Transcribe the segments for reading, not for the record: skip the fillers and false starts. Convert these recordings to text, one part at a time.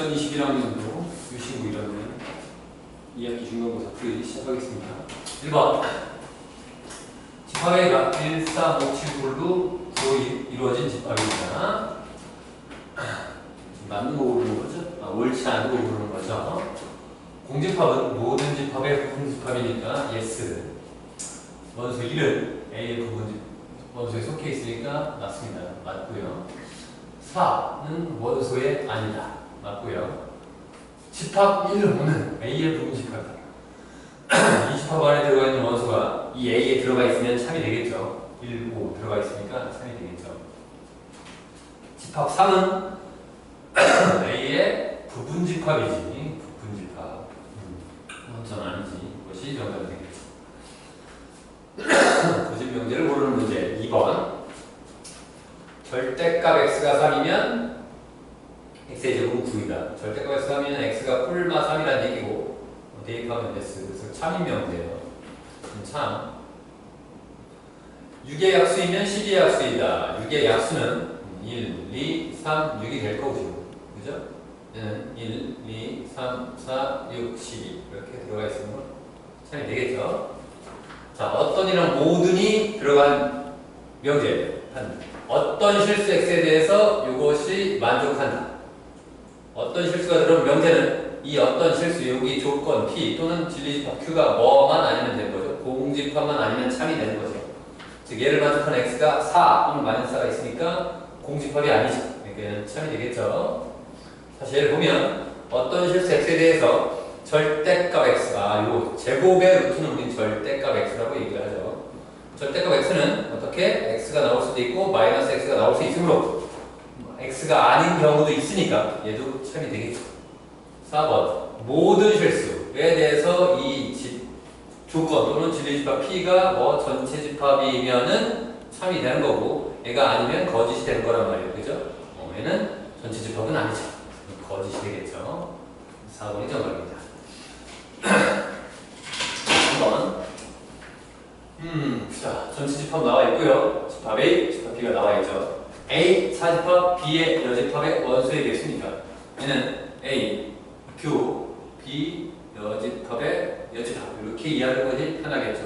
2021학년도 유신고 1학년 2학기 중간고사 풀이 시작하겠습니다. 1번 집합의 각 1, 4, 5, 7, 9로 주로 이루어진 집합입니다. 맞는 거 고르는 거죠? 옳지 않은 거 고르는 거죠. 공집합은 모든 집합의 부분집합이니까 yes. 원수 1은 A의 원소에 속해 있으니까 맞습니다. 맞고요. 4는 원소에 아니다. 맞고요. 집합 1, 5는 A의 부분집합이다. 이 집합 안에 들어가 있는 원소가 이 A에 들어가 있으면 참이 되겠죠. 1, 5 들어가 있으니까 참이 되겠죠. 집합 3은 A의 부분집합이지. 부분집합. 원소는 아니지. 이것이 정답이 되겠죠. 고집 명제를 고르는 문제 2번. 절대값 x가 3이면 x의 제곱은 9이다. 절대값 x가 3이면 x가 뿔마 3이라는 얘기고 대입하면 됐어요. 그래서 참인 명제예요. 참. 6의 약수이면 12의 약수이다. 6의 약수는 1, 2, 3, 6이 될 거고요. 그죠? 얘는 1, 2, 3, 4, 6, 12 이렇게 들어가 있으면 참이 되겠죠? 자, 어떤이랑 모든이 들어간 명제. 어떤 실수 x에 대해서 이것이 만족한다. 어떤 실수가 들어온 명제는 이 어떤 실수, 여기 조건 P 또는 진리집합 Q가 뭐만 아니면 되는 거죠. 공집합만 아니면 참이 되는 거죠. 즉 얘를 만족하는 x가 4 또는 마이너스 4가 있으니까 공집합이 아니죠. 그러니까 얘는 참이 되겠죠. 다시 얘를 보면 어떤 실수 x에 대해서 절대값 x가 요 제곱의 루트는 우린 절대값 x라고 얘기를 하죠. 절대값 x는 어떻게 x가 나올 수도 있고 마이너스 x가 나올 수 있으므로 x가 아닌 경우도 있으니까 얘도 참이 되겠죠. 4번 모든 실수에 대해서 이 조건 또는 진리집합 P가 뭐 전체 집합이면은 참이 되는 거고 얘가 아니면 거짓이 되는 거란 말이에요. 그죠? 얘는 전체 집합은 아니죠. 거짓이 되겠죠. 4번이 정답입니다. 3번 자, 전체 집합 나와 있고요. 집합 A, 집합 B가 나와 있죠. A, 사집합, B의 여집합의 원소의 개수니까 얘는 A, Q, B, 여집합의 여집합 이렇게 이해하는 것이 편하겠죠.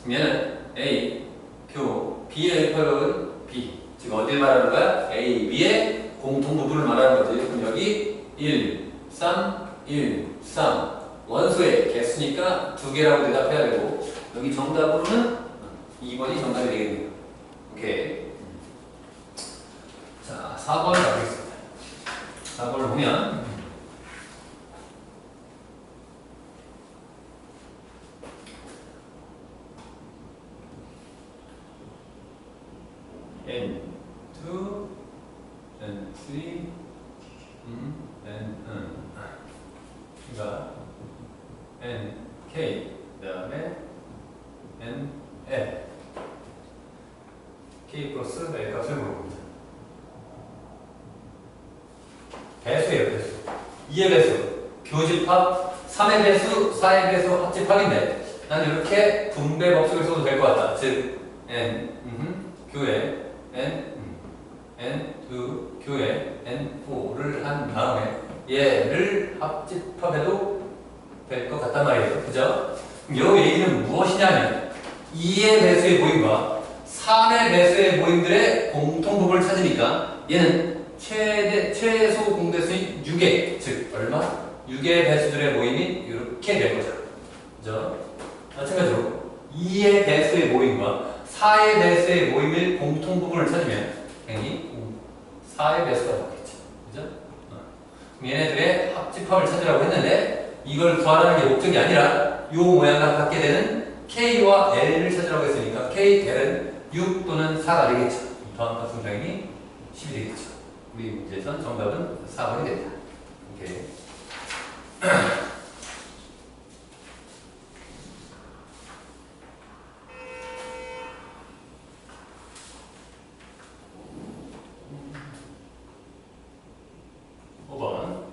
그럼 얘는 A, Q, B의 여집합은 B 즉 어딜 말하는 거야? A, B의 공통부분을 말하는 거지. 그럼 여기 1, 3, 1, 3 원소의 개수니까 2개라고 대답해야 되고 여기 정답으로는 2번이 정답이 되겠네요. 오케이. 자, 4번 가보겠습니다. 4번을 보면 N2, N3, 그러니까 NK 그 다음에 NL K 플러스 L 값을 물어봅니다. 배수예요, 배수. 2의 배수, 교집합, 3의 배수, 4의 배수 합집합인데 나는 이렇게 분배 법칙을 써도 될 것 같다. 즉 N, Q에 N, 2, Q에 N4를 한 다음에 얘를 합집합해도 될 것 같단 말이에요. 그죠? 그럼 이 얘기는 무엇이냐면 2의 배수의 모임과 3의 배수의 모임들의 공통부분을 찾으니까 얘는 최소 공배수인 6의 즉 얼마? 6의 배수들의 모임이 이렇게 될 거죠. 그죠? 마찬가지로 2의 배수의 모임과 4의 배수의 모임의 공통부분을 찾으면 당연히 4의 배수가 나오겠죠. 그죠? 그럼 얘네들의 합집합을 찾으라고 했는데 이걸 구하라는 게 목적이 아니라 이 모양과 같게 되는 K와 L을 찾으라고 했으니까 K, L은 6 또는 4가 되겠죠. 더한 값은 당연히 10이 되겠죠. 우리 문제에선 정답은 4번이 됩니다. 오케이. 5번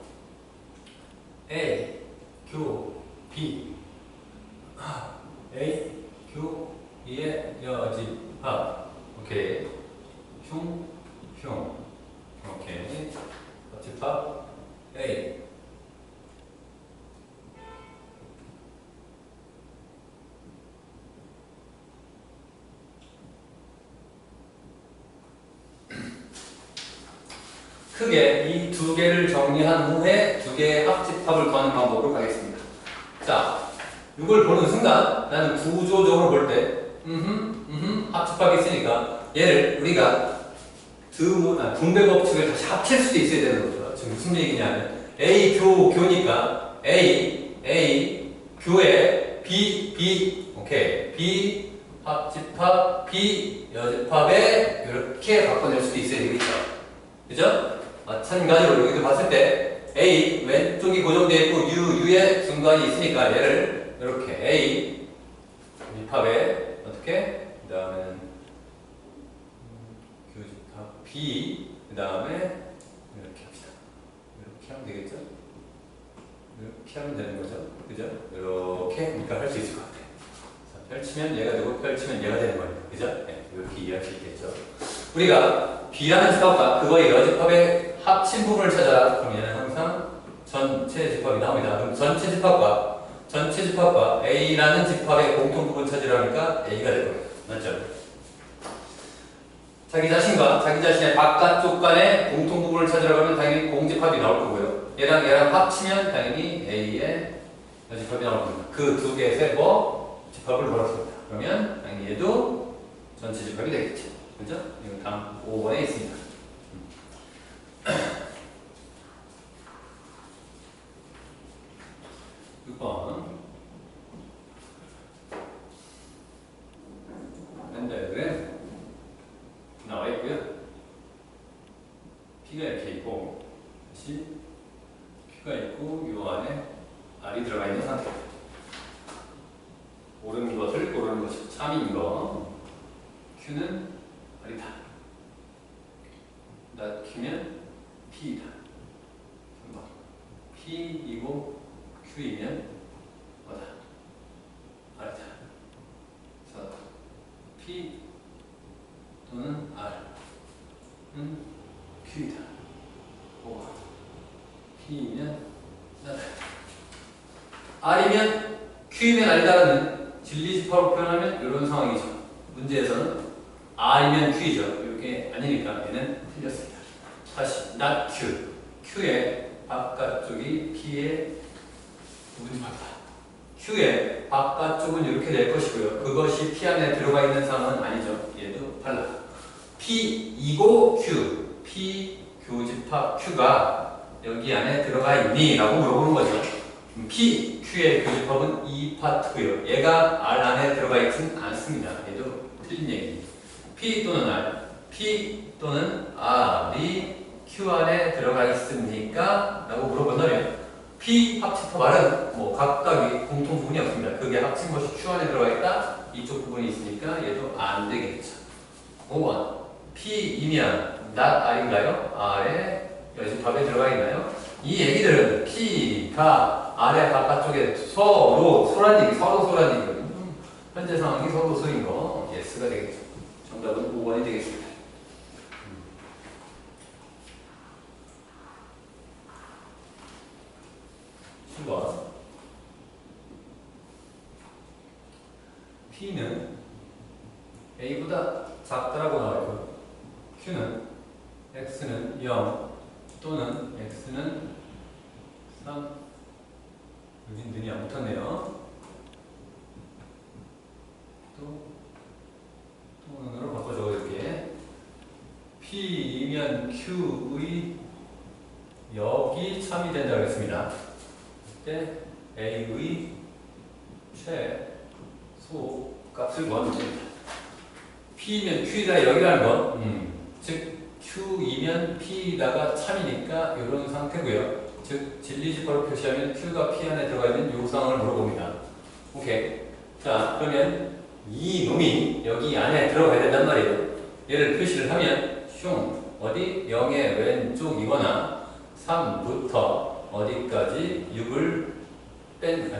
A, Q, B A, Q, B의 여집합 오케이. 흉, 오케이. 집합 A. 크게 이 두 개를 정리한 후에 두 개의 합집합을 구하는 방법으로 가겠습니다. 자, 이걸 보는 순간 나는 구조적으로 볼 때 합집합이 있으니까 얘를 우리가 분배 법칙을 다시 합칠 수도 있어야 되는 거죠. 지금 무슨 얘기냐면 A 교니까 A 교에 B 오케이 B 합집합 B 여집합에 이렇게 바꿔낼 수도 있어야 되겠죠. 그죠? 마찬가지로 여기도 봤을 때 A 왼쪽이 고정되어 있고 U의 중간이 있으니까 얘를 이렇게 A 집합에 어떻게? 그 다음에는 교집합 B 그 다음에 이렇게 합시다. 이렇게 하면 되겠죠? 이렇게 하면 되는 거죠. 그죠? 이렇게 그러니까 할 수 있을 것 같아요. 자, 펼치면 얘가 되고 펼치면 얘가 되는 거예요. 그죠? 네, 이렇게 이해할 수 있겠죠. 우리가 B라는 집합과 그거의 여집합의 합친 부분을 찾아라. 그럼 얘는 항상 전체 집합이 나옵니다. 그럼 전체 집합과 A라는 집합의 공통 부분 찾으라니까 A가 될 거예요. 맞죠? 자기 자신과 자기 자신의 바깥쪽 간의 공통 부분을 찾으라고 하면 당연히 공집합이 나올 거고요. 얘랑 합치면 당연히 A의 여집합이 나올 겁니다. 그 두 개의 세버 집합을 걸었습니다. 그러면 당연히 얘도 전체 집합이 되겠죠. 그죠? 이건 다음 5번에 있습니다. 6번 벤다이어그램 나와 있고요. P가 이렇게 있고 다시 Q가 있고 이 안에 R이 들어가 있는 상태입니다. 옳은 것을 고르는 것이 참인 거. Q는 R이다. Q면 P이다. 3번 P이고 Q이면 뭐다? R이다. 4번 P 또는 R은 Q이다. 5번 P이면 나다. R이면 Q이면 R이다라는 진리집합으로 표현하면 이런 상황이죠. 문제에서는 R이면 Q이죠. 이렇게 아니니까 얘는 틀렸습니다. 다시 not Q. Q의 바깥쪽이 P의 부분집합이다. Q의 바깥쪽은 이렇게 될 것이고요. 그것이 P 안에 들어가 있는 상황은 아니죠. 얘도 달라. P이고 Q. P 교집합 Q가 여기 안에 들어가 있니? 라고 물어보는 거죠. P, Q의 교집합은 이 파트고요. 얘가 R 안에 들어가 있진 않습니다. 얘도 틀린 얘기입니다. P 또는 R, P 또는 R이 Q 안에 들어가 있습니까? 라고 물어본다면 P 합집합 R은 뭐 각각이 공통 부분이 없습니다. 그게 합친 것이 Q 안에 들어가 있다? 이쪽 부분이 있으니까 얘도 안 되겠죠. 5번 P이면 not R인가요? R의 여집합에 들어가 있나요? 이 얘기들은 P가 R의 바깥쪽에 소란 얘기거든요. 현재 상황이 서로 소인 거 예스가 되겠죠. 정답은 5번이 되겠습니다. 10번 P는 A보다 작다라고 나와있고 Q는 X는 0 또는 X는 3 여긴 눈이 안 붙었네요. 또는으로 바꿔 적어줄게. P이면 Q의 역이 참이 된다고 했습니다. 그때 A의 최소 값을 구하면 됩니다. P면 Q이다 여기라는 건 즉 Q이면 P다가 참이니까 이런 상태고요. 즉 진리집합으로 표시하면 Q가 P 안에 들어가 있는 이 상황을 물어봅니다. 오케이. 자 그러면 이 놈이 여기 안에 들어가야 된단 말이에요. 얘를 표시를 하면 슝 어디 0의 왼쪽이거나 3부터 어디까지 6을 뺀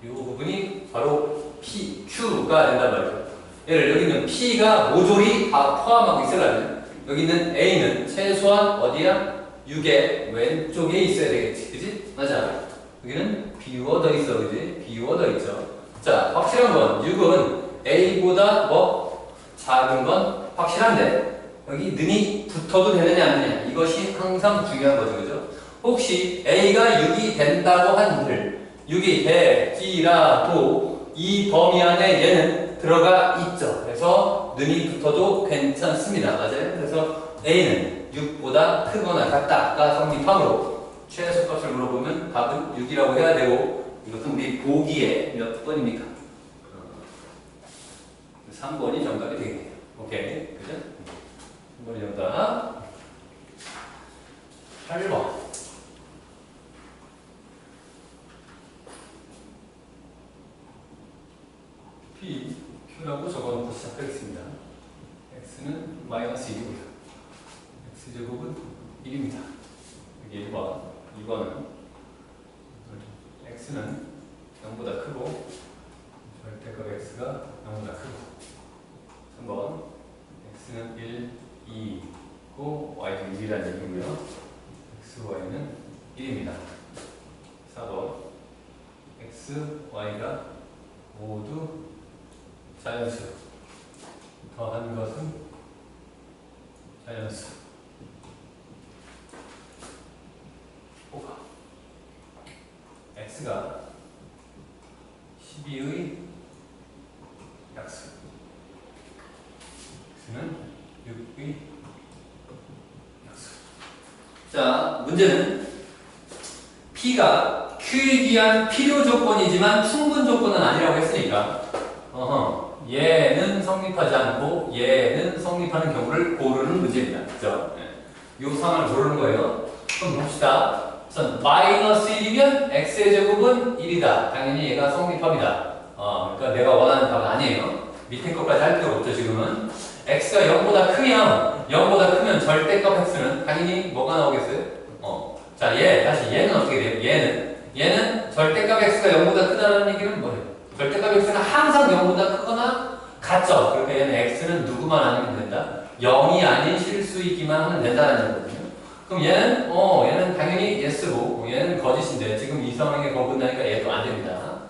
이 부분이 바로 P, Q가 된단 말이죠. 얘를 여기 있는 P가 모조리 다 포함하고 있으려면 여기 있는 A는 최소한 어디야? 6의 왼쪽에 있어야 되겠지. 그지? 맞아. 여기는 비워져 있어. 그지? 비워져 있죠. 자, 확실한 건 6은 A보다 뭐 작은 건 확실한데 여기 는이 붙어도 되느냐 안 되느냐 이것이 항상 중요한 거죠. 그죠? 혹시 A가 6이 된다고 한들 6이 될지라도 이 범위 안에 얘는 들어가 있죠. 그래서 는이 붙어도 괜찮습니다. 맞아요? 그래서 A는 6보다 크거나 같다가 성립함으로 최소값을 물어보면 답은 6이라고 해야 되고 이것은 우리 보기에 몇 번입니까? 3번이 정답이 되겠네요. 오케이. 그죠? 3번이 정답. 8번. P, Q라고 적어놓고 시작하겠습니다. X는 마이너스 1이고요. X제곱은 1입니다. 여기 1번. 2번은 X는 0보다 크고 절대값 X가 0보다 크고 3번 X는 1, 2고 Y도 1이라는 얘기고요. X, Y는 1입니다. 4번 X, Y가 모두 자연수 더한 것은 자연수 5가 X가 12의 약수 X는 6의 약수. 자, 문제는 P가 Q에 비한 필요 조건이지만 충분 조건은 아니라고 했으니까 얘는 성립하지 않고 얘는 성립하는 경우를 고르는 문제입니다. 그죠? 네. 이 상황을 고르는 거예요. 그럼 봅시다. 우선 마이너스 1이면 x의 제곱은 1이다. 당연히 얘가 성립합니다. 그러니까 내가 원하는 답은 아니에요. 밑에 것까지 할 필요 없죠. 지금은 x가 0보다 크면 절대값 x는 당연히 뭐가 나오겠어요? 자, 다시 얘는 어떻게 돼요? 얘는 절대값 x가 0보다 크다는 얘기는 뭐예요? 절대값 x는 항상 0보다 크거나 같죠. 그러니까 얘는 x는 누구만 아니면 된다. 0이 아닌 실수이기만 하면 된다는 얘기거든요. 그럼 얘는 당연히 yes고 얘는 거짓인데 지금 이 상황에 거듭나니까 얘도 안 됩니다.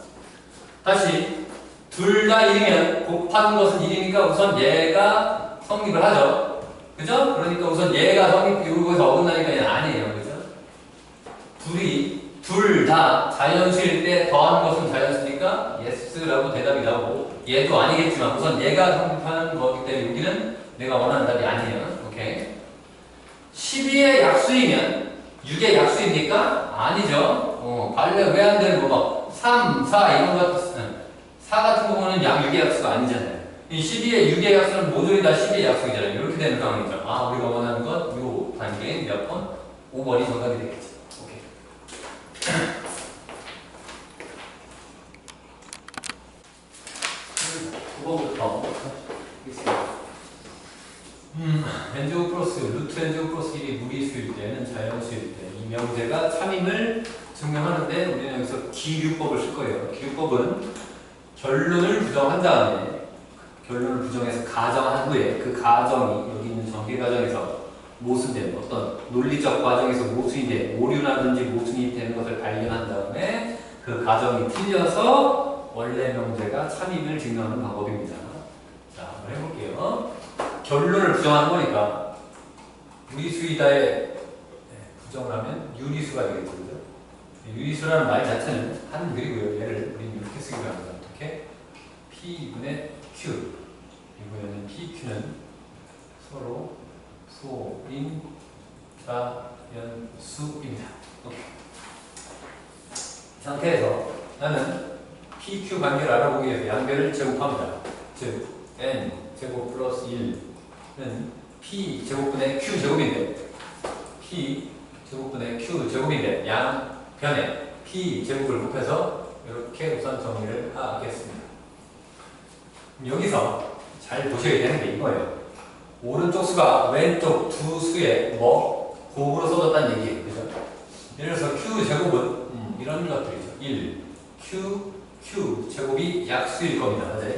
다시 둘 다 1이면 곱하는 것은 1이니까 우선 얘가 성립을 하죠. 그죠? 그러니까 우선 얘가 여기서 어긋나니까 얘는 아니에요. 그죠? 둘 다 자연수일 때 더하는 것은 자연수니까 yes라고 대답이 나오고 얘도 아니겠지만 우선 얘가 성립하는 거기 때문에 여기는 내가 원하는 답이 아니에요. 오케이. 12의 약수이면 6의 약수입니까? 아니죠. 발레 왜 안 되는 거 3, 4 이런 것 4 같은 경우는 6의 약수가 아니잖아요. 이 12의 6의 약수는 모조리 다 12의 약수이잖아요. 이렇게 되는 상황이죠. 우리가 원하는 건 요 단계인 몇 번? 5번이 정답이 되겠죠. 오케이. 9번부터 하겠습니다. n제곱 플러스 루트 n제곱 플러스 1이 무리수일 때는 자연수일 때 이 명제가 참임을 증명하는데 우리는 여기서 기류법을 쓸 거예요. 기류법은 결론을 부정한 다음에 결론을 부정해서 가정한 후에 그 가정이 여기 있는 전개 과정에서 모순된 어떤 논리적 과정에서 모순이 오류라든지 모순이 되는 것을 발견한 다음에 그 가정이 틀려서 원래 명제가 참임을 증명하는 방법입니다. 자, 한번 해볼게요. 결론을 부정하는 거니까 무리수이다에 부정을 하면 유리수가 되겠죠. 그죠? 유리수라는 말 자체는 한 글이고요. 얘를 우리는 이렇게 쓰기로 합니다. 어떻게? P분의 Q 이번에는 PQ는 서로 소인 자연수입니다. 오케이. 이 상태에서 나는 PQ 관계를 알아보기 위해서 양변을 제곱합니다. 즉 n 제곱 플러스 1은 p 제곱분의 q 제곱인데 p 제곱분의 q 제곱인데 양변에 p 제곱을 곱해서 이렇게 우선 정리를 하겠습니다. 여기서 잘 보셔야 되는 게 이거예요. 오른쪽 수가 왼쪽 두 수의 곱으로 써졌다는 얘기예요. 그죠? 예를 들어서 q 제곱은 이런 것들이죠. 1 q 제곱이 약수일 겁니다. 맞아요?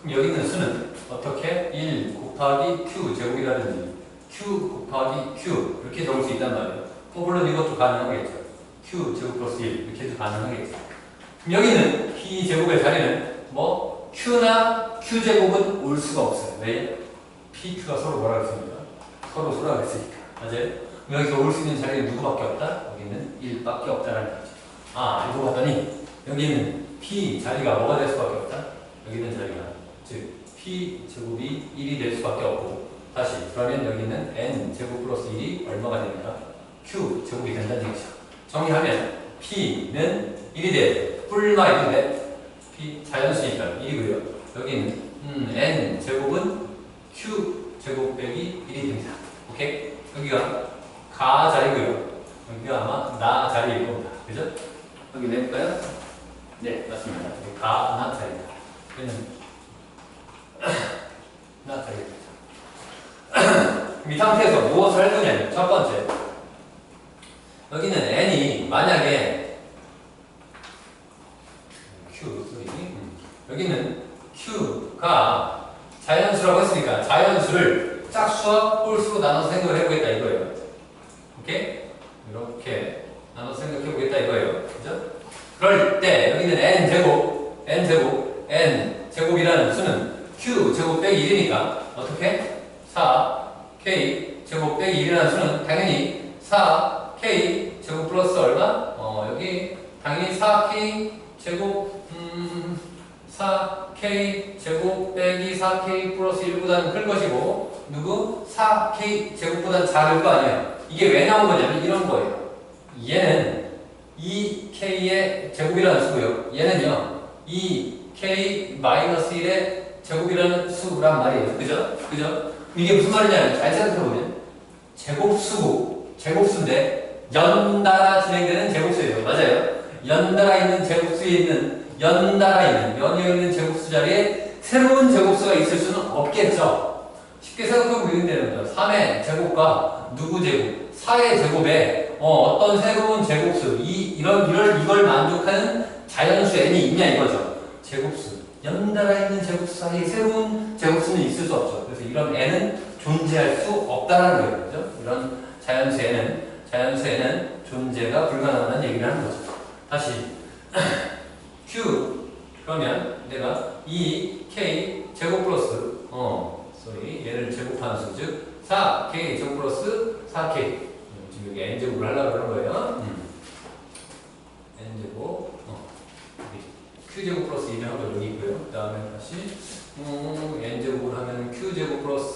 그럼 여기 있는 수는 어떻게 1 곱하기 q 제곱이라든지 q 곱하기 q 이렇게 적을 수 있단 말이에요. 물론 이것도 가능하겠죠. q 제곱 플러스 1 이렇게 해도 가능하겠죠. 그럼 여기는 p 제곱의 자리는 뭐 q나 q 제곱은 올 수가 없어요. 왜? p, q가 서로 뭐라 그랬습니까? 서로 그랬으니까. 맞아요? 여기서 올 수 있는 자리는 누구밖에 없다? 여기는 1밖에 없다라는 거죠. 아, 이거 봤더니 여기는 p 자리가 뭐가 될 수밖에 없다? 여기 있는 자리가 즉 p 제곱이 1이 될 수밖에 없고, 다시 그러면 여기는 n 제곱 플러스 1이 얼마가 됩니까? q 제곱이 된다는 얘기죠. 정리하면 p는 1이 돼. 뿔마 1인데 p 자연수니까 1이고요. 여기는 n 제곱은 q 제곱 빼기 1이 됩니다. 오케이? 여기가 가 자리고요. 여기가 아마 나 자리일 겁니다. 그죠? 여기 내볼까요? 네, 맞습니다. 여기 가, 나 자리입니다. 여기는 나 자리입니다. 이 상태에서 무엇을 할 거냐면, 첫 번째, 여기는 n이 만약에 여기는 q가 자연수라고 했으니까 자연수를 짝수와 홀수로 나눠서 생각을 해보겠다 이거예요. 오케이? 이렇게 나눠서 생각해 보겠다 이거예요. 그죠? 그럴 때 여기는 n제곱이라는 수는 q제곱 빼기 1이니까 어떻게? 4k 제곱 빼기 1이라는 수는 당연히 4k 제곱 플러스 얼마? 여기 당연히 4k 제곱 4k 제곱 빼기 4k 플러스 1보다는 클 것이고, 누구? 4k 제곱보다는 작을 거 아니에요. 이게 왜 나온 거냐면 이런 거예요. 얘는 2k의 제곱이라는 수고요. 얘는요 2k-1의 제곱이라는 수란 말이에요. 그죠? 그죠? 이게 무슨 말이냐면 잘 생각해보면 제곱수인데 연달아 진행되는 제곱수예요. 맞아요? 연달아 있는 제곱수에 있는 연이어있는 제곱수 자리에 새로운 제곱수가 있을 수는 없겠죠. 쉽게 생각해보면 되는 거죠. 3의 제곱과 누구 제곱, 4의 제곱에 어떤 새로운 제곱수, 이걸 만족하는 자연수 n이 있냐 이거죠. 제곱수, 연달아 있는 제곱수 사이에 새로운 제곱수는 있을 수 없죠. 그래서 이런 n은 존재할 수 없다라는 거예요. 그죠? 이런 자연수에는 존재가 불가능하다는 얘기를 하는 거죠. 다시 q 그러면 내가 2k 제곱 플러스 얘를 제곱하는 수, 즉 4k 제곱 플러스 4k 지금 여기 n제곱을 하려고 그러는 거예요. n제곱 q제곱 플러스 1을 한 거 여기 있고요. 그 다음에 다시 n제곱을 하면 q제곱 플러스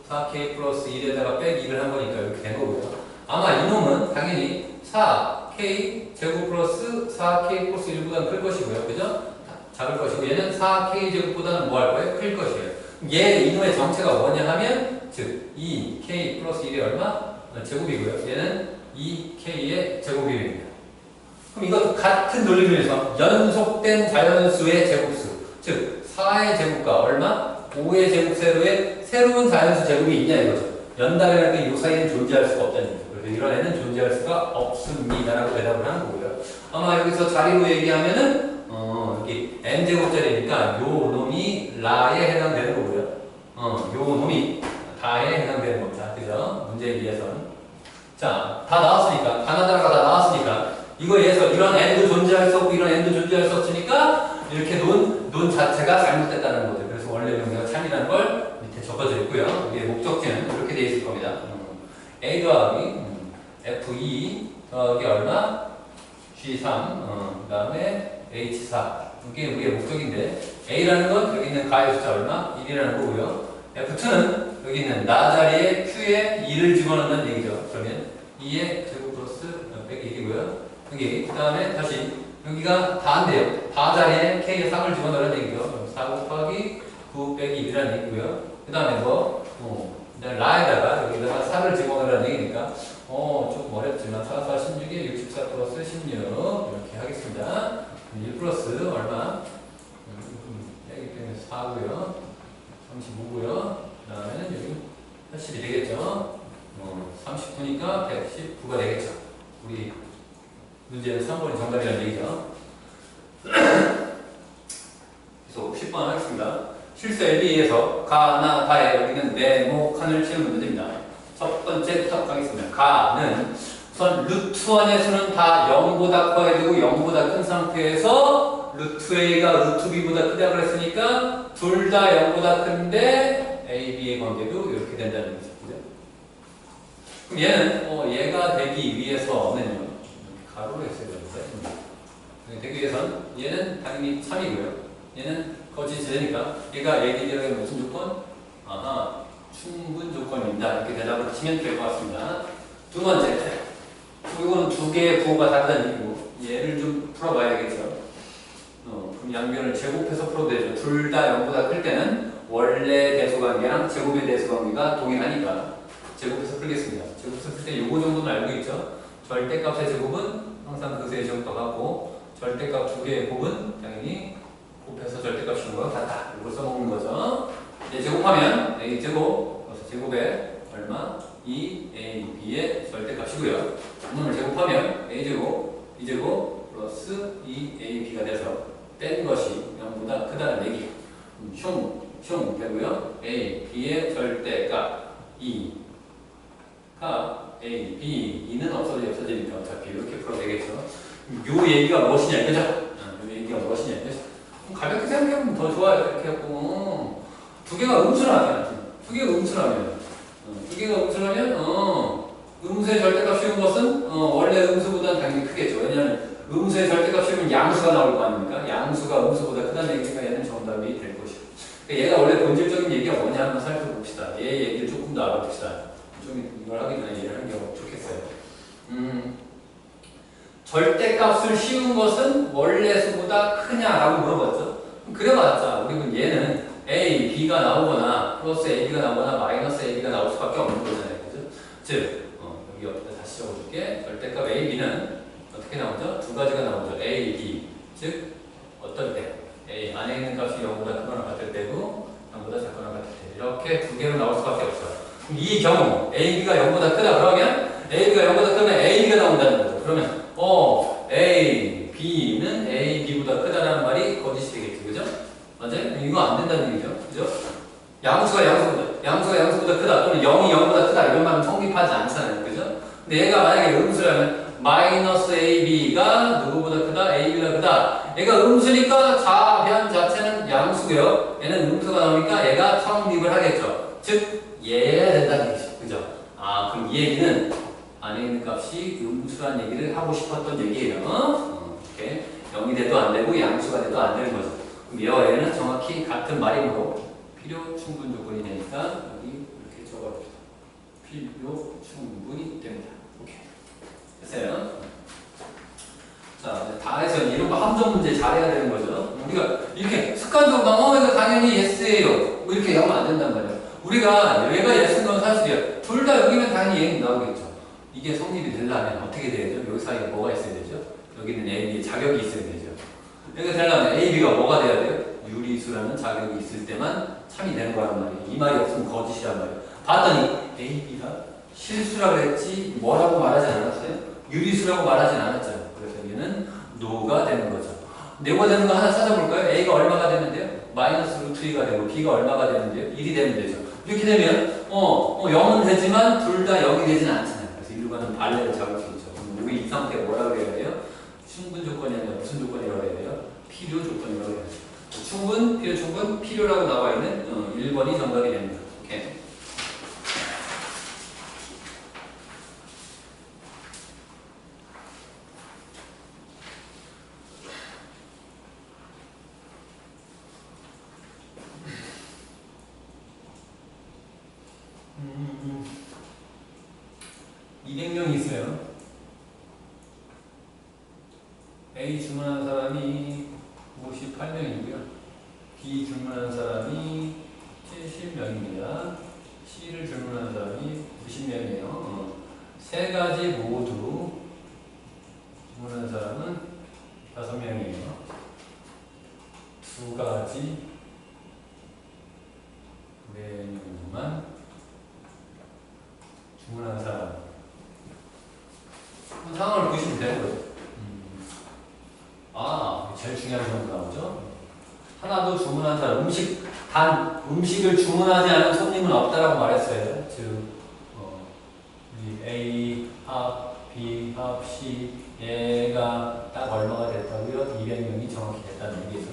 4k 플러스 1에다가 빼기 1을 한 거니까 이렇게 된 거고요. 아마 이놈은 당연히 4k 제곱 플러스 4k 플러스 1보다는 클 것이고요. 그죠? 작을 것이고, 얘는 4k 제곱보다는 뭐 할 거예요? 클 것이에요. 이놈의 정체가 뭐냐 하면, 즉 2k 플러스 1이 얼마? 제곱이고요. 얘는 2k의 제곱입니다. 그럼 이것도 같은 논리를 해서 연속된 자연수의 제곱수, 즉 4의 제곱과 얼마? 5의 제곱세로의 새로운 자연수 제곱이 있냐 이거죠. 연달이라는 게 이 사이에는 존재할 수가 없다는 거죠. 그래서 이런 애는 존재할 수가 없습니다라고 대답을 하는 거고요. 아마 여기서 자리로 얘기하면은 여기 n제곱짜리니까 요 놈이 라에 해당되는 거고요. 요 놈이 다에 해당되는 겁니다. 그죠? 문제에 의해서는. 자, 다 나왔으니까, 가나다라가 다 나왔으니까, 이거에 의해서 이런 n도 존재할 수 없고, 이런 n도 존재할 수 없으니까, 이렇게 논 자체가 잘못됐다는 거죠. 그래서 원래 명제가 참이라는 걸 밑에 적어져 있고요. 이게 목적지는 이렇게 되어 있을 겁니다. A 더하기 F2 더하기 얼마? G3, 그 다음에 H4. 이게 우리의 목적인데, A라는 건 여기 있는 가의 숫자 얼마? 1이라는 거고요. F2는 여기 있는 나 자리에 Q에 2를 집어넣는 얘기죠. 그러면 2의 제곱 플러스 빼기 1이고요. 여기, 그 다음에 다시 여기가 다인데요. 다 자리에 K에 3을 집어넣는 얘기죠. 4 곱하기 9 빼기 1이라는 얘기고요. 그 다음에 라에다가 여기다가 4를 집어넣으라는 얘기니까 조금 어렵지만 4, 4, 16에 64 플러스 16 이렇게 하겠습니다. 1 플러스 얼마? 빼기 빼면 4고요 35고요 그 다음에는 여기 80이 되겠죠. 39니까 119가 되겠죠. 우리 문제는 3번이 정답이라는 얘기죠. 그래서 10번 하겠습니다. 실수 LB에서 가나 다에 여기는 네모 칸을 채우는 문제입니다. 첫 번째부터 가겠습니다. 가는 우선 루트 1의 수는 다 0보다 커야 되고 0보다 큰 상태에서 루트 A가 루트 B보다 크다고 그랬으니까 둘 다 0보다 큰데 A, B의 관계도 이렇게 된다는 거죠. 그죠? 그럼 얘는 얘가 되기 위해서는요. 가로로 했어야 되는데 되기 위해서는 얘는 당연히 3이고요. 얘는 거짓이 되니까 얘가 A, B라는 게 무슨 조건? 아하, 충분 조건입니다. 이렇게 대답을 치면 될 것 같습니다. 두 번째, 이거는 두 개의 부호가 다르다는 얘기고 얘를 좀 풀어봐야겠죠. 그럼 양변을 제곱해서 풀어도 되죠. 둘 다 0보다 클 때는 원래 대소관계랑 제곱의 대소관계가 동일하니까 제곱해서 풀겠습니다. 제곱해서 풀 때 요거 정도는 알고 있죠. 절대값의 제곱은 항상 그수의 제곱과 같고 절대값 두 개의 곱은 당연히 곱해서 절대값인 거와 같다. 이걸 써먹는 거죠. 이제 제곱하면 A 제곱, 그래서 제곱에 얼마? 2A, B의 절대값이고요. 놈을 제곱하면 A 제곱, B 제곱 플러스 2A, B가 돼서 뺀 것이 0보다 크다는 얘기. 흉 되고요. A, B의 절대값 2가 A, B, 2는 없어지니까 어차피 이렇게 풀어도 되겠죠. 요 얘기가 무엇이냐 이거죠? 요 얘기가 무엇이냐 이거죠? 가볍게 생각하면 더 좋아요. 이렇게 하고 두 개가 음수라면 음수의 절대값 씌운 것은 원래 음수보다는 당연히 크겠죠. 왜냐하면 음수의 절대값 씌우면 양수가 나올 거 아닙니까? 양수가 음수보다 크다는 얘기니까 얘는 정답이 될 것이고. 그러니까 얘가 원래 본질적인 얘기가 뭐냐 한번 살펴봅시다. 얘 얘기를 조금 더 알아봅시다. 좀 이걸 하기 전에 얘를 하는 게 좋겠어요. 절대값을 씌운 것은 원래 수보다 크냐라고 물어봤죠. 그래봤자 우리는 얘는 A, B가 나오거나 플러스 A, B가 나오거나 마이너스 A, B가 나올 수밖에 없는 거잖아요. 그죠? 즉 여기 옆에다 다시 적어줄게. 절대값 A, B는 어떻게 나오죠? 두 가지가 나오죠. A, B. 즉 어떨 때? A 안에 있는 값이 0보다 크거나 같을 때고 0보다 작거나 같을 때 이렇게 두 개로 나올 수밖에 없어요. 이 경우 A, B가 0보다 크다 그러면 A, B가 0보다 크면 A, B가 나온다는 거죠. 그러면 A, B는 A, B보다 크다라는 말이 거짓이 되겠죠. 그죠? 맞아요? 이거 안 된다는 얘기죠. 그죠? 양수가 양수보다 크다 또는 0이 0보다 크다 이런 말은 성립하지 않잖아요. 그죠? 근데 얘가 만약에 음수라면 마이너스 AB가 누구보다 크다? AB보다 크다. 얘가 음수니까 좌변 자체는 양수고요. 얘는 음수가 나오니까 얘가 성립을 하겠죠. 즉 얘야 된다는 얘기죠. 그죠? 그럼 이 얘기는 안에 있는 값이 음수란 얘기를 하고 싶었던 얘기예요. 이렇게 0이 돼도 안 되고 양수가 돼도 안 되는 거죠. 그럼 얘와 얘는 정확히 같은 말이므로 필요 충분 조건이 되니까 여기 이렇게 적어줍시다. 필요 충분이 됩니다. 오케이. 됐어요. 자, 다 해서 이런 거 함정 문제 잘해야 되는 거죠. 우리가 이렇게 습관적으로 이거 당연히 예스예요. 뭐 이렇게 하면 안 된단 말이에요. 우리가 얘가 예스인 건 사실이야. 둘 다 여기면 당연히 얘는 나오겠죠. 이게 성립이 되려면 어떻게 돼야죠? 여기 사이에 뭐가 있어야 되죠? 여기는 A, B에 자격이 있어야 되죠. 이렇게 되려면 A, B가 뭐가 돼야 돼요? 유리수라는 자격이 있을 때만 참이 되는 거란 말이에요. 이 말이 없으면 거짓이란 말이에요. 봤더니 A, B가 실수라고 했지 뭐라고 말하지 않았어요? 유리수라고 말하진 않았잖아요. 그래서 얘는 노가 되는 거죠. 노가 되는 거 하나 찾아볼까요? A가 얼마가 되면 돼요? 마이너스 루트 2가 되고 B가 얼마가 되면 돼요? 1이 되면 되죠. 이렇게 되면 0은 되지만 둘 다 0이 되진 않잖아요. 그래서 이루가는 발레를 잡을 수 있죠. 그럼 우리 이 상태가 뭐라고 해야 돼요? 충분 조건이 아니라 무슨 조건이라고 해야 돼요? 필요 조건이라고 해야 돼요. 충분, 필요 충분, 필요라고 나와 있는 1번이 정답이 됩니다. 오케이. 음, 200명이 있어요. A 주문한 사람이 58명이고요. B 주문한 사람이 70명입니다. C를 주문한 사람이 90명이에요. 세 가지 모두 주문한 사람은 5명이에요. 두 가지 메뉴만 주문한 사람. 상황을 보시면 되는 거죠. 제일 중요한 정도 나오죠. 하나도 주문한 사람, 음식을 주문하지 않은 손님은 없다라고 말했어요. 즉, 우리 B 합 C 얘가 딱 얼마가 됐다고요? 200명이 정확히 됐다는 얘기죠.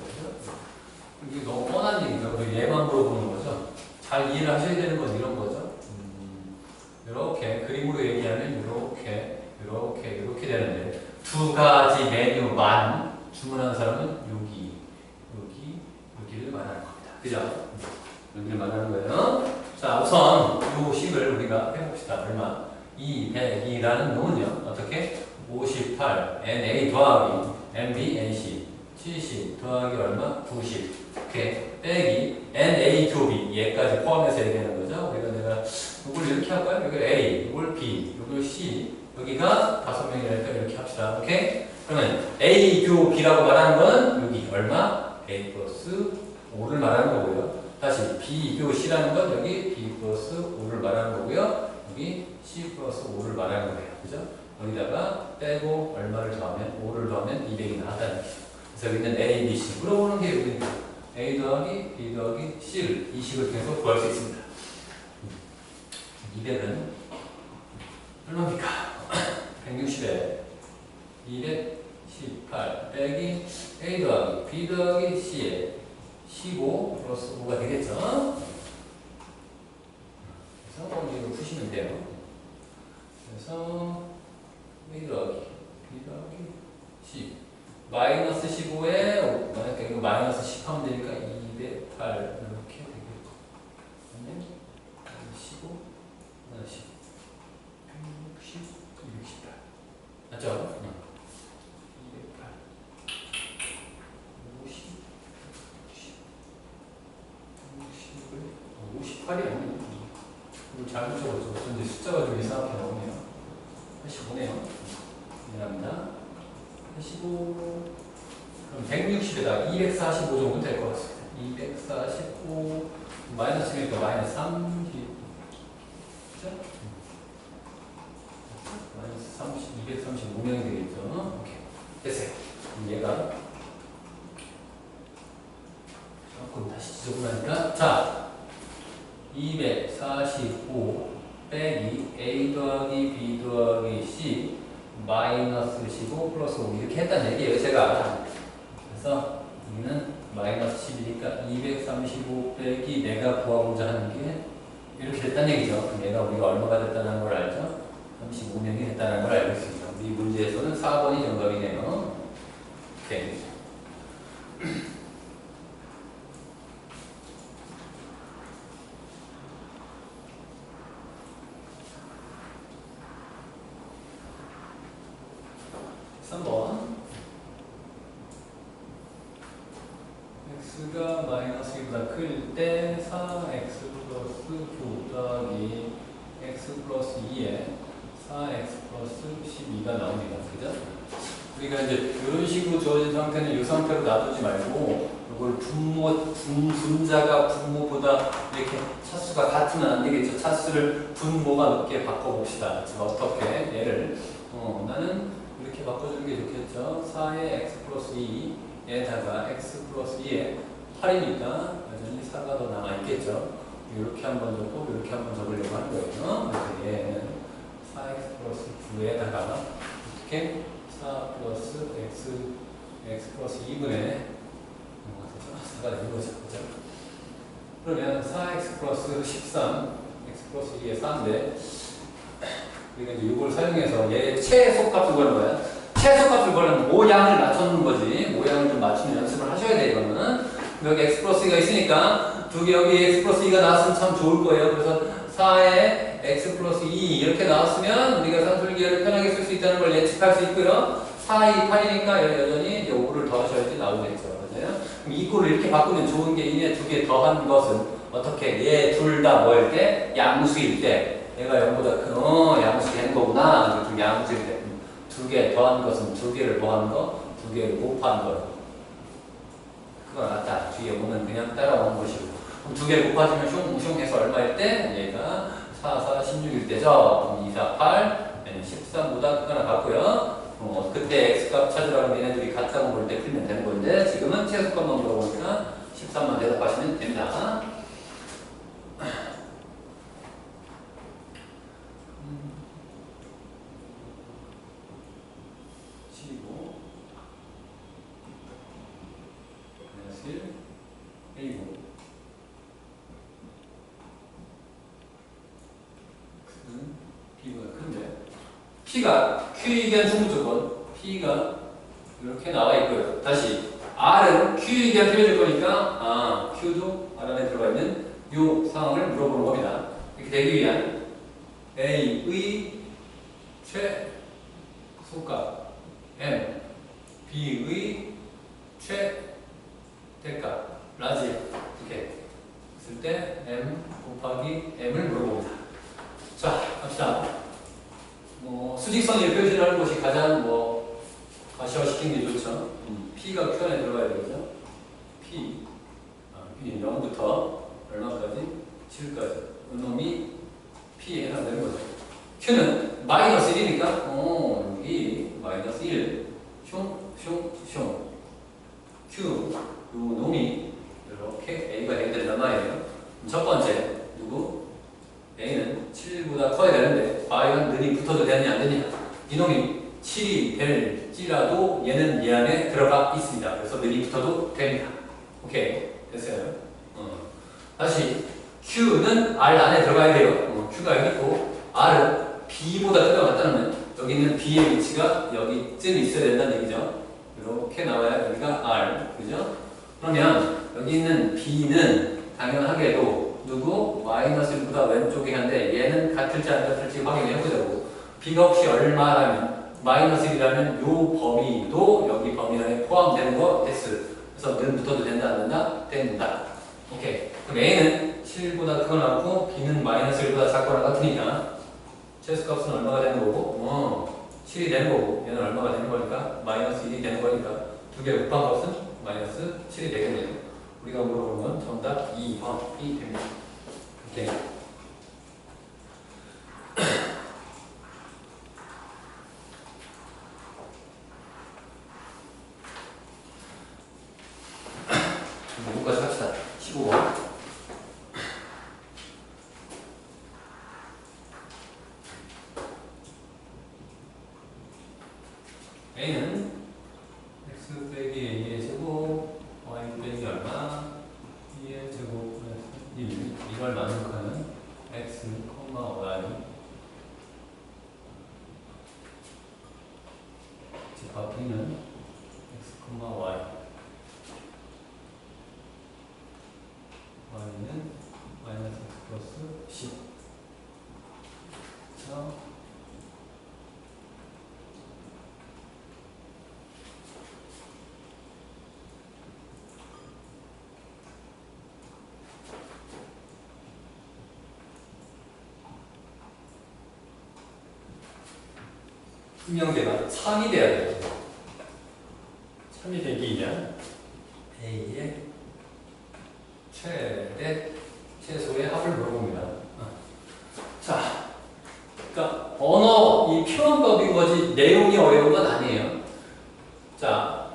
이게 너무 뻔한 얘기죠. 얘만 물어보는 거죠. 잘 이해를 하셔야 되는 건 이런 거죠. 이렇게 그림으로 얘기하면 이렇게 되는데 두 가지 메뉴만 주문한 사람은 여기를 말하는 겁니다. 그죠? 여기를 말하는 거예요. 자, 우선 요 식을 우리가 해봅시다. 얼마? 200이라는 놈은요. 어떻게? 58 NA 더하기 MB NC 70 더하기 얼마? 90 이렇게 빼기 NA 곱이 얘까지 포함해서 얘기하는 거죠. 우리가 내가 이걸 이렇게 할까요? 여기 A, 이걸 B, 이걸 C 여기가 5명이라니까 이렇게 합시다. 오케이? 그러면 A 교 B라고 말하는 건 여기 얼마? A 플러스 5를 말하는 거고요. 다시 B 교 C라는 건 여기 B 플러스 5를 말하는 거고요. 여기 C 플러스 5를 말하는 거예요. 그죠? 여기다가 빼고 얼마를 더하면 5를 더하면 200이 나왔다는 얘기죠. 그래서 여기는 A, B, C 물어보는 게 여기는 A 더하기 B 더하기 C를 이 식을 통해서 구할 수 있습니다. 200은 얼마입니까? 160에 218 빼기 A 더하기 B 더하기 C에 15 플러스 5가 되겠죠? 그래서 이거 푸시면 돼요. 그래서 A 더하기 B 더하기 C 마이너스 15에 만약에 이거 마이너스 10 하면 되니까 208 이렇게 되겠고 15 10 160 218 맞죠? 208 50 60 58이 아니에요. 이거 잘못 적었죠. 어쩐지 숫자가 좀 이상하게 나오네요. 85네요. 미안합니다. 85 그럼 160에다 245 정도 될 것 같습니다. 245 마이너스니까 마이너스 30 그죠? 마이너스 30 235명이 되겠죠. 오케이. 됐어요. 그럼 얘가 조금 다시 지저분하니까 자 245 빼기 A 더하기 B 더하기 C 마이너스 15 플러스 5 이렇게 했다는 얘기예요. 제가 그래서 여기는 마이너스 10이니까 235 빼기 내가 구하고자 하는 게 이렇게 됐다는 얘기죠. 그럼 얘가 우리가 얼마가 됐다는 걸 알죠? 35명이 됐다는 걸 알고 있습니다. 이 문제에서는 4번이 정답이네요. 오케이. 3번 x가 마이너스 2보다 클 때 4x 플러스 9 더하기 x 플러스 2에 4x 플러스 12가 나옵니다. 그죠? 우리가 이제 이런 식으로 주어진 상태는 이 상태로 놔두지 말고 이걸 분자가 분모보다 이렇게 차수가 같으면 안 되겠죠. 차수를 분모가 높게 바꿔봅시다. 어떻게 얘를 나는 이렇게 바꿔주는 게 좋겠죠. 4에 x 플러스 2에다가 x 플러스 2에 8이니까 여전히 4가 더 남아있겠죠. 이렇게 한번 적고 이렇게 한번 적으려고 하는 거예요. 그래서 얘는 4x 플러스 9에다가 어떻게 4 플러스 x 플러스 2분의 4가 되는 거죠. 그죠? 그러면 4x 플러스 13 x 플러스 2에 4인데 우리가 이제 이걸 사용해서 얘 최소값을 구하는 거야. 최소값을 구하려면 모양을 맞추는 거지. 모양을 좀 맞추는 연습을 하셔야 돼. 이거는 여기 x 플러스 2가 있으니까 두 개 여기 x 플러스 2가 나왔으면 참 좋을 거예요. 그래서 4에 x 플러스 2 이렇게 나왔으면 우리가 산술기를 편하게 쓸 수 있다는 걸 예측할 수 있고요. 4, 2, 8이니까 여전히 이제 5를 더하셔야지 나오겠죠. 맞아요? 그럼 이 꼴을 이렇게 바꾸면 좋은 게 이네 두 개 더한 것은 어떻게 얘 둘 다 뭐일 때? 양수일 때 얘가 0보다 큰 양수 되는 거구나. 좀 양수일 때 두 개 더한 것은 두 개를 더한 거, 두 개를 곱한 거. 그건 맞다. 뒤에 오면 그냥 따라오는 것이고. 그럼 두 개를 곱하시면 숑해서 얼마일 때? 얘가 4, 4, 16일 때죠. 그럼 2, 4, 8, 얘는 13보다 크거나 같고요. 그때 x값 찾으라고 얘네들이 같다고 볼 때 풀면 되는 건데 지금은 최소값만 물어보니까 13만 대답하시면 됩니다. P가 Q에 대한 충분 조건, P가 이렇게 나와 있고요. 다시 R은 Q에 대한 표현일 거니까 Q도 R 안에 들어가 있는 이 상황을 물어보는 겁니다. 이렇게 되기 위한 A의 최소값 M, B의 최대값 라지 이렇게 했을 때 M 곱하기 M을 물어봅니다. 자, 갑시다. 수직선을 표시하는 것이 가장 가시화시키는 게 좋죠. P가 Q 안에 들어가야 되겠죠. P 0부터 얼마까지? 7까지. 이놈이 P에 해당되는 거죠. Q는 마이너스 1이니까 여기 마이너스 1 슝 Q 요 놈이 이렇게 A가 되게 된단 말이에요. 첫 번째 누구? A는 7보다 커야 되는데 과연 는이 붙어도 되느냐 안 되느냐. 이놈이 7이 될지라도 얘는 얘 안에 들어가 있습니다. 그래서 는이 붙어도 됩니다. 오케이 됐어요. 다시 Q는 R 안에 들어가야 돼요. Q가 여기 있고 R은 B보다 크다고 나타나면 여기 있는 B의 위치가 여기쯤 있어야 된다는 얘기죠. 이렇게 나와야 여기가 R 그죠? 그러면 여기 있는 B는 당연하게도 누구? 마이너스 1보다 왼쪽에 한데 얘는 같을지 안 같을지 확인을 해보자고. B가 혹시 얼마라면 마이너스 1이라면 요 범위도 여기 범위 안에 포함되는 거 S. 그래서 는 붙어도 된다 안 된다? 된다. 오케이. 그럼 A는 7보다 크거나 같고 B는 마이너스 1보다 작거나 같으니까 최소값은 얼마가 되는 거고 7이 되는 거고 얘는 얼마가 되는 거니까 마이너스 1이 되는 거니까 두 개 곱한 값은 마이너스 7이 되겠네요. 우리가 물어보는 건 정답 2번이 됩니다. 오케이. 여기까지 합시다. 15번. A는 x 빼기 a의 제곱, y 빼기 얼마, 2의 제곱 플러스 1 이걸 나누는 x, y 집합 B는 x, y y는 마이너스 x 플러스 10 그래서 분명대가 3이 돼야 돼요. 3이 되기 위한 A의 최소의 합을 물어봅니다. 자, 그러니까 언어 이 표현법인 거지 내용이 어려운 건 아니에요. 자,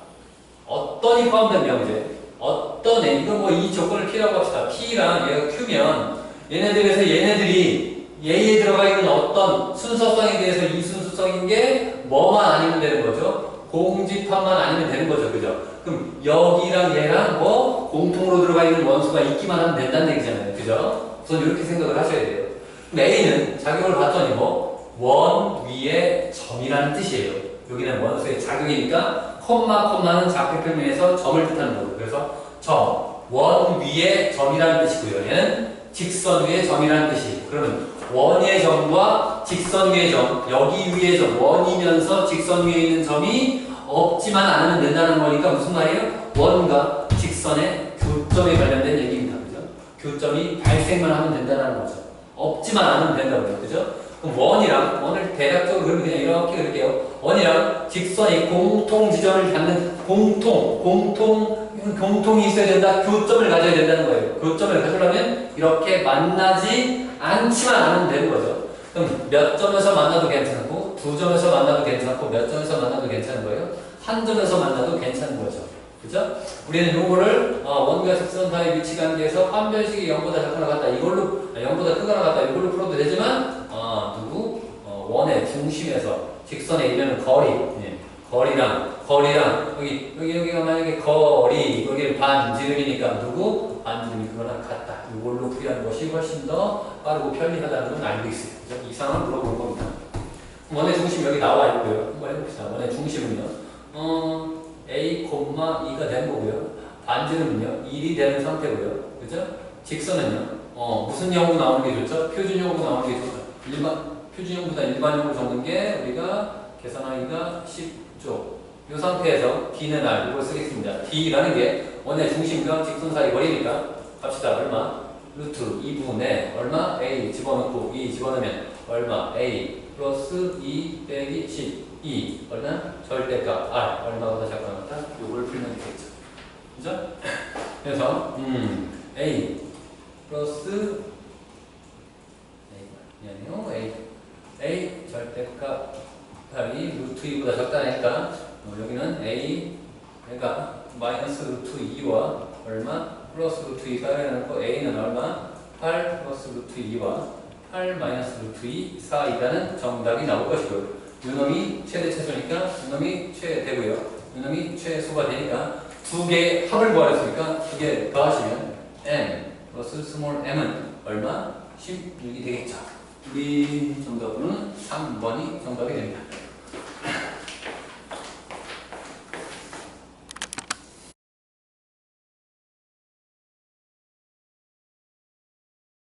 어떤이 포함된 명제, 어떤 A, 이거 이 조건을 P라고 합시다. P랑 얘가 Q면 얘네들에서 얘네들이 A에 들어가 있는 어떤 순서성에 대해서 이 순서성인 게 뭐만 아니면 되는 거죠? 공집합만 아니면 되는 거죠. 그죠? 그럼 여기랑 얘랑 공통으로 들어가 있는 원수가 있기만 하면 된다는 얘기잖아요. 그죠? 우선 이렇게 생각을 하셔야 돼요. 그럼 A는 작용을 봤더니 원 위에 점이라는 뜻이에요. 여기는 원수의 작용이니까 콤마는 좌표표면에서 점을 뜻하는 거고 그래서 점, 원 위에 점이라는 뜻이고요. 얘는 직선 위에 점이라는 뜻이에요. 그러면 원 위의 점과 직선 위의 점, 여기 위의 점, 원이면서 직선 위에 있는 점이 없지만 않으면 된다는 거니까 무슨 말이에요? 원과 직선의 교점에 관련된 얘기입니다. 그죠? 교점이 발생만 하면 된다는 거죠. 없지만 않으면 된다고요. 그죠? 그럼 원을 대략적으로 그러면 그냥 이렇게 그릴게요. 원이랑 직선이 공통 지점을 갖는 공통이 있어야 된다. 교점을 가져야 된다는 거예요. 교점을 가져려면 이렇게 만나지 않지만 않으면 되는 거죠. 그럼 몇 점에서 만나도 괜찮고, 두 점에서 만나도 괜찮고, 몇 점에서 만나도 괜찮은 거예요. 한 점에서 만나도 괜찮은 거죠. 그죠? 우리는 요거를 원과 직선 사이 위치 관계에서 판별식이 0보다 작거나 같다. 이걸로 0보다 크거나 같다. 이걸로 풀어도 되지만 원의 중심에서 직선에 이르는 거리랑 여기가 만약에 거리 여기를 반지름이니까 반지름이 그거랑 같다. 이걸로 풀이하는 것이 훨씬 더 빠르고 편리하다는 건 알고 있어요. 그죠? 이 상황을 물어보는 겁니다. 원의 중심 여기 나와 있고요. 한번 해봅시다. 원의 중심은요. A, 2가 되는 거고요. 반지름은요. 1이 되는 상태고요. 그죠? 직선은요. 무슨 형으로 나오는 게 좋죠? 표준형으로 나오는 게 좋죠. 표준형보다 일반형으로 적는 게 우리가 계산하기가 쉽죠. 이 상태에서 D는 R, 이걸 쓰겠습니다. D라는 게 원의 중심과 직선 사이 거리니까 갑시다. 얼마? 루트 2분의 얼마? A 집어넣고 2 집어넣으면 얼마? A 플러스 2 빼기 12 얼마? 절대값 R 얼마보다 작거나 요걸 풀면 되겠죠. 그죠? 그래서 A 플러스 A 절대값이 루트 2보다 작다니까 여기는 A 그러니까 마이너스 루트 2와 얼마? 플러스 루트 2 따라해놓고 A는 얼마? 8 플러스 루트 2와 8 마이너스 루트 2 4이라는 정답이 나올 것이고요. 요놈이 최대 최소니까 요놈이 최대고요. 요놈이 최소가 되니까 두 개의 합을 구하였으니까 두 개 더하시면 M 플러스 스몰 m은 얼마? 16이 되겠죠. 우리 정답은 3번이 정답이 됩니다.